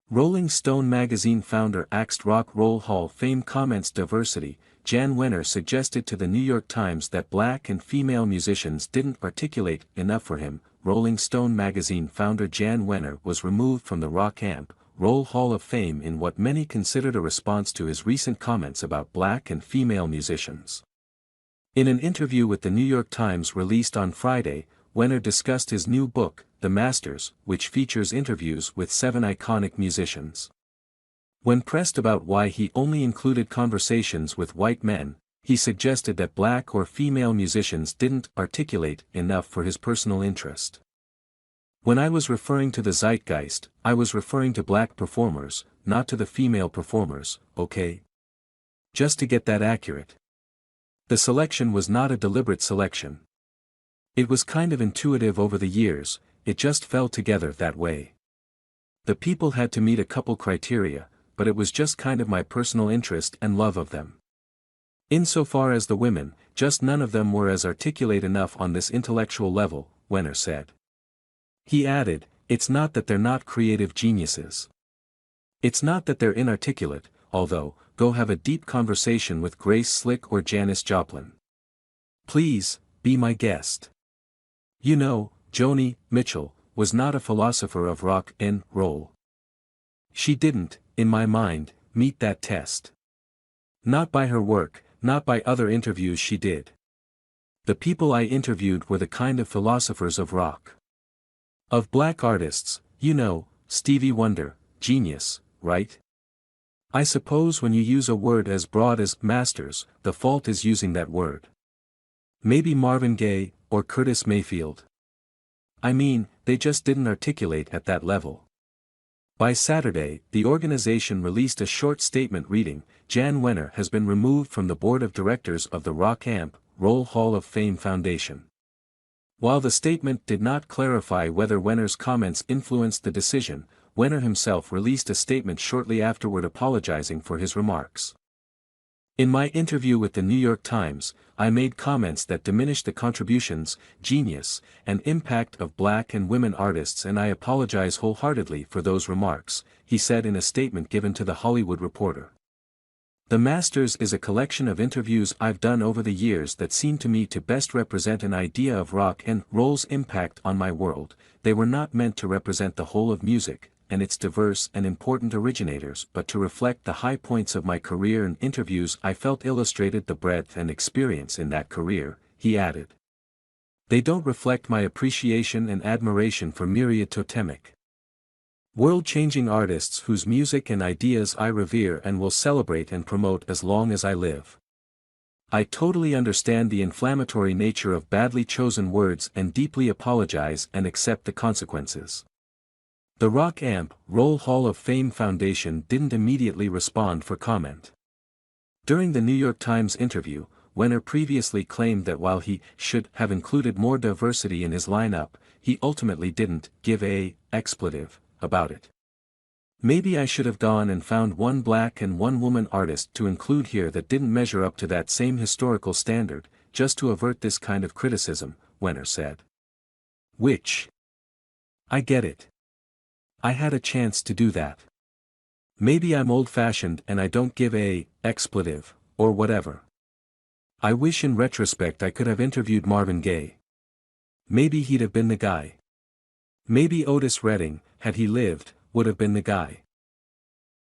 Rolling Stone magazine founder axed Rock Roll Hall fame comments diversity. Jann Wenner suggested to the New York Times that black and female musicians didn't articulate enough for him. Rolling Stone magazine founder Jann Wenner was removed from the Rock and Roll Hall of Fame in what many considered a response to his recent comments about black and female musicians. In an interview with the New York Times released on Friday, Wenner discussed his new book, The Masters, which features interviews with 7 iconic musicians. When pressed about why he only included conversations with white men, he suggested that black or female musicians didn't articulate enough for his personal interest. When I was referring to the zeitgeist, I was referring to black performers, not to the female performers, okay? Just to get that accurate. The selection was not a deliberate selection. It was kind of intuitive over the years, it just fell together that way. The people had to meet a couple criteria, but it was just kind of my personal interest and love of them. Insofar as the women, just none of them were as articulate enough on this intellectual level, Wenner said. He added, it's not that they're not creative geniuses. It's not that they're inarticulate, although, go have a deep conversation with Grace Slick or Janis Joplin. Please, be my guest. You know, Joni Mitchell was not a philosopher of rock and roll. She didn't, in my mind, meet that test. Not by her work, not by other interviews she did. The people I interviewed were the kind of philosophers of rock. Of black artists, you know, Stevie Wonder, genius, right? I suppose when you use a word as broad as masters, the fault is using that word. Maybe Marvin Gaye, or Curtis Mayfield. I mean, they just didn't articulate at that level. By Saturday, the organization released a short statement reading, Jann Wenner has been removed from the board of directors of the Rock and Roll Hall of Fame Foundation. While the statement did not clarify whether Wenner's comments influenced the decision, Wenner himself released a statement shortly afterward apologizing for his remarks. In my interview with the New York Times, I made comments that diminished the contributions, genius, and impact of black and women artists, and I apologize wholeheartedly for those remarks, he said in a statement given to The Hollywood Reporter. The Masters is a collection of interviews I've done over the years that seem to me to best represent an idea of rock and roll's impact on my world. They were not meant to represent the whole of music and its diverse and important originators, but to reflect the high points of my career and interviews I felt illustrated the breadth and experience in that career, he added. They don't reflect my appreciation and admiration for myriad totemic, world-changing artists whose music and ideas I revere and will celebrate and promote as long as I live. I totally understand the inflammatory nature of badly chosen words and deeply apologize and accept the consequences. The Rock and Roll Hall of Fame Foundation didn't immediately respond for comment. During the New York Times interview, Wenner previously claimed that while he should have included more diversity in his lineup, he ultimately didn't give an expletive about it. Maybe I should have gone and found one black and one woman artist to include here that didn't measure up to that same historical standard, just to avert this kind of criticism, Wenner said. Which? I get it. I had a chance to do that. Maybe I'm old-fashioned and I don't give an expletive, or whatever. I wish in retrospect I could have interviewed Marvin Gaye. Maybe he'd have been the guy. Maybe Otis Redding, had he lived, would have been the guy.